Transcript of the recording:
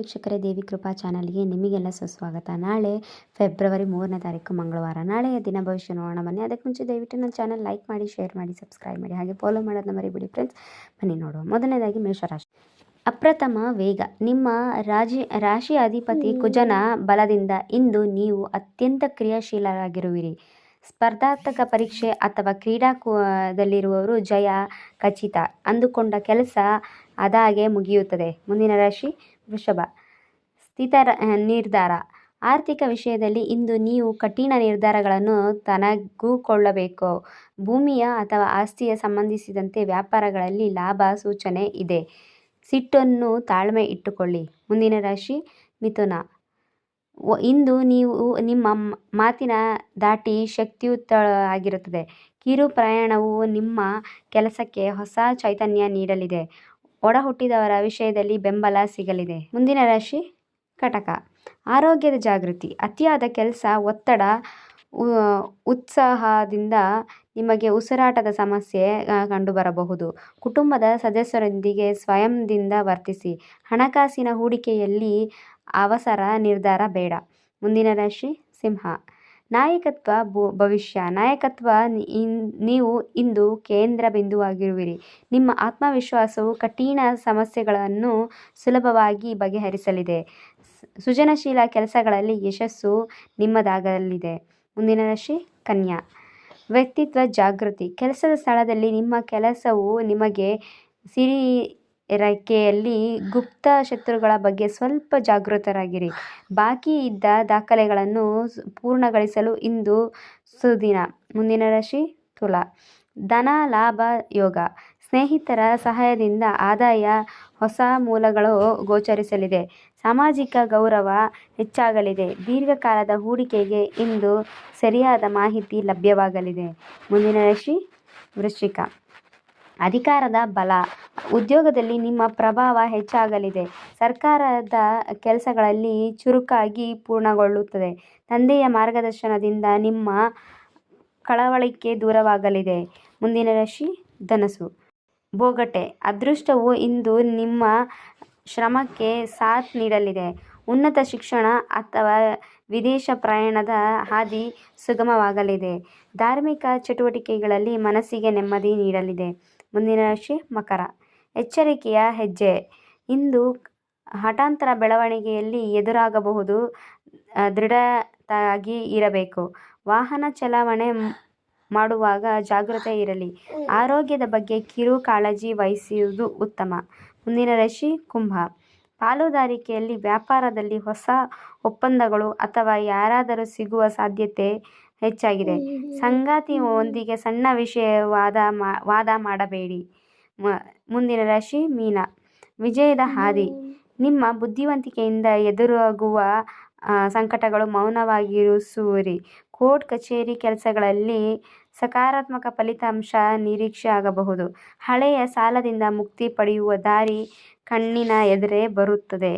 ವೀಕ್ಷಕರೇ, ದೇವಿ ಕೃಪಾ ಚಾನಲ್ಗೆ ನಿಮಗೆಲ್ಲ ಸುಸ್ವಾಗತ. ನಾಳೆ ಫೆಬ್ರವರಿ 3ನೇ ತಾರೀಕು ಮಂಗಳವಾರ. ನಾಳೆಯ ದಿನ ಭವಿಷ್ಯ ನೋಡೋಣ ಬನ್ನಿ. ಅದಕ್ಕೆ ಮುಂಚೆ ದಯವಿಟ್ಟು ನನ್ನ ಚಾನಲ್ ಲೈಕ್ ಮಾಡಿ, ಶೇರ್ ಮಾಡಿ, ಸಬ್ಸ್ಕ್ರೈಬ್ ಮಾಡಿ, ಹಾಗೆ ಫಾಲೋ ಮಾಡೋದನ್ನ ಮರಿಬೇಡಿ ಫ್ರೆಂಡ್ಸ್. ಬನ್ನಿ ನೋಡುವ. ಮೊದಲನೇದಾಗಿ ಮೇಷರಾಶಿ. ಅಪ್ರಥಮ ವೇಗ. ನಿಮ್ಮ ರಾಶಿ ಅಧಿಪತಿ ಕುಜನ ಬಲದಿಂದ ಇಂದು ನೀವು ಅತ್ಯಂತ ಕ್ರಿಯಾಶೀಲರಾಗಿರುವಿರಿ. ಸ್ಪರ್ಧಾತ್ಮಕ ಪರೀಕ್ಷೆ ಅಥವಾ ಕ್ರೀಡಾದಲ್ಲಿರುವವರು ಜಯ ಖಚಿತ. ಅಂದುಕೊಂಡ ಕೆಲಸ ಅದಾಗೆ ಮುಗಿಯುತ್ತದೆ. ಮುಂದಿನ ರಾಶಿ ವೃಷಭ. ಸ್ಥಿತ ನಿರ್ಧಾರ. ಆರ್ಥಿಕ ವಿಷಯದಲ್ಲಿ ಇಂದು ನೀವು ಕಠಿಣ ನಿರ್ಧಾರಗಳನ್ನು ತೆಗೆದುಕೊಳ್ಳಬೇಕು. ಭೂಮಿಯ ಅಥವಾ ಆಸ್ತಿಗೆ ಸಂಬಂಧಿಸಿದಂತೆ ವ್ಯಾಪಾರಗಳಲ್ಲಿ ಲಾಭ ಸೂಚನೆ ಇದೆ. ಸಿಟ್ಟನ್ನು ತಾಳ್ಮೆ ಇಟ್ಟುಕೊಳ್ಳಿ. ಮುಂದಿನ ರಾಶಿ ಮಿಥುನ. ಇಂದು ನೀವು ನಿಮ್ಮ ಮಾತಿನ ದಾಟಿ ಶಕ್ತಿಯುತ ಆಗಿರುತ್ತದೆ. ಕಿರು ಪ್ರಯಾಣವು ನಿಮ್ಮ ಕೆಲಸಕ್ಕೆ ಹೊಸ ಚೈತನ್ಯ ನೀಡಲಿದೆ. ಒಡ ಹುಟ್ಟಿದವರ ವಿಷಯದಲ್ಲಿ ಬೆಂಬಲ ಸಿಗಲಿದೆ. ಮುಂದಿನ ರಾಶಿ ಕಟಕ. ಆರೋಗ್ಯದ ಜಾಗೃತಿ. ಅತಿಯಾದ ಕೆಲಸ ಒತ್ತಡ ಉತ್ಸಾಹದಿಂದ ನಿಮಗೆ ಉಸಿರಾಟದ ಸಮಸ್ಯೆ ಕಂಡುಬರಬಹುದು. ಕುಟುಂಬದ ಸದಸ್ಯರೊಂದಿಗೆ ಸಂಯಮದಿಂದ ವರ್ತಿಸಿ. ಹಣಕಾಸಿನ ಹೂಡಿಕೆಯಲ್ಲಿ ಅವಸರ ನಿರ್ಧಾರ ಬೇಡ. ಮುಂದಿನ ರಾಶಿ ಸಿಂಹ. ನಾಯಕತ್ವ ಭವಿಷ್ಯ. ನಾಯಕತ್ವ ನೀವು ಇಂದು ಕೇಂದ್ರ ಬಿಂದುವಾಗಿರುವಿರಿ. ನಿಮ್ಮ ಆತ್ಮವಿಶ್ವಾಸವು ಕಠಿಣ ಸಮಸ್ಯೆಗಳನ್ನು ಸುಲಭವಾಗಿ ಬಗೆಹರಿಸಲಿದೆ. ಸೃಜನಶೀಲ ಕೆಲಸಗಳಲ್ಲಿ ಯಶಸ್ಸು ನಿಮ್ಮದಾಗಲಿದೆ. ಮುಂದಿನ ರಾಶಿ ಕನ್ಯಾ. ವ್ಯಕ್ತಿತ್ವ ಜಾಗೃತಿ. ಕೆಲಸದ ಸ್ಥಳದಲ್ಲಿ ನಿಮ್ಮ ಕೆಲಸವು ನಿಮಗೆ ಸಿರಿರೇಖೆಯಲ್ಲಿ ಗುಪ್ತ ಶತ್ರುಗಳ ಬಗ್ಗೆ ಸ್ವಲ್ಪ ಜಾಗೃತರಾಗಿರಿ. ಬಾಕಿ ಇದ್ದ ದಾಖಲೆಗಳನ್ನು ಪೂರ್ಣಗೊಳಿಸಲು ಇಂದು ಸುದಿನ. ಮುಂದಿನ ರಾಶಿ ತುಲಾ. ಧನ ಲಾಭ ಯೋಗ. ಸ್ನೇಹಿತರ ಸಹಾಯದಿಂದ ಆದಾಯ ಹೊಸ ಮೂಲಗಳು ಗೋಚರಿಸಲಿದೆ. ಸಾಮಾಜಿಕ ಗೌರವ ಹೆಚ್ಚಾಗಲಿದೆ. ದೀರ್ಘಕಾಲದ ಹೂಡಿಕೆಗೆ ಇಂದು ಸರಿಯಾದ ಮಾಹಿತಿ ಲಭ್ಯವಾಗಲಿದೆ. ಮುಂದಿನ ರಾಶಿ ವೃಶ್ಚಿಕ. ಅಧಿಕಾರದ ಬಲ. ಉದ್ಯೋಗದಲ್ಲಿ ನಿಮ್ಮ ಪ್ರಭಾವ ಹೆಚ್ಚಾಗಲಿದೆ. ಸರ್ಕಾರದ ಕೆಲಸಗಳಲ್ಲಿ ಚುರುಕಾಗಿ ಪೂರ್ಣಗೊಳ್ಳುತ್ತದೆ. ತಂದೆಯ ಮಾರ್ಗದರ್ಶನದಿಂದ ನಿಮ್ಮ ಕಳವಳಿಕೆ ದೂರವಾಗಲಿದೆ. ಮುಂದಿನ ರಾಶಿ ಧನಸ್ಸು. ಬೋಗಟೆ. ಅದೃಷ್ಟವು ಇಂದು ನಿಮ್ಮ ಶ್ರಮಕ್ಕೆ ಸಾಥ್ ನೀಡಲಿದೆ. ಉನ್ನತ ಶಿಕ್ಷಣ ಅಥವಾ ವಿದೇಶ ಪ್ರಯಾಣದ ಹಾದಿ ಸುಗಮವಾಗಲಿದೆ. ಧಾರ್ಮಿಕ ಚಟುವಟಿಕೆಗಳಲ್ಲಿ ಮನಸ್ಸಿಗೆ ನೆಮ್ಮದಿ ನೀಡಲಿದೆ. ಮುಂದಿನ ರಾಶಿ ಮಕರ. ಎಚ್ಚರಿಕೆಯ ಹೆಜ್ಜೆ. ಇಂದು ಹಠಾಂತರ ಬೆಳವಣಿಗೆಯಲ್ಲಿ ಎದುರಾಗಬಹುದು. ದೃಢವಾಗಿ ಇರಬೇಕು. ವಾಹನ ಚಲಾವಣೆ ಮಾಡುವಾಗ ಜಾಗೃತೆ ಇರಲಿ. ಆರೋಗ್ಯದ ಬಗ್ಗೆ ಕಿರು ಕಾಳಜಿ ವಹಿಸುವುದು ಉತ್ತಮ. ಮುಂದಿನ ರಾಶಿ ಕುಂಭ. ಪಾಲುದಾರಿಕೆಯಲ್ಲಿ ವ್ಯಾಪಾರದಲ್ಲಿ ಹೊಸ ಒಪ್ಪಂದಗಳು ಅಥವಾ ಯಾರಾದರೂ ಸಿಗುವ ಸಾಧ್ಯತೆ ಹೆಚ್ಚಾಗಿದೆ. ಸಂಗಾತಿಯೊಂದಿಗೆ ಸಣ್ಣ ವಿಷಯ ವಾದ ಮಾಡಬೇಡಿ. ಮುಂದಿನ ರಾಶಿ ಮೀನ. ವಿಜಯದ ಹಾದಿ. ನಿಮ್ಮ ಬುದ್ಧಿವಂತಿಕೆಯಿಂದ ಎದುರಾಗುವ ಸಂಕಟಗಳು ಮೌನವಾಗಿರಿಸುವಿರಿ. ಕೋರ್ಟ್ ಕಚೇರಿ ಕೆಲಸಗಳಲ್ಲಿ ಸಕಾರಾತ್ಮಕ ಫಲಿತಾಂಶ ನಿರೀಕ್ಷೆ ಆಗಬಹುದು. ಹಳೆಯ ಸಾಲದಿಂದ ಮುಕ್ತಿ ಪಡೆಯುವ ದಾರಿ ಕಣ್ಣಿನ ಎದುರೇ ಬರುತ್ತದೆ.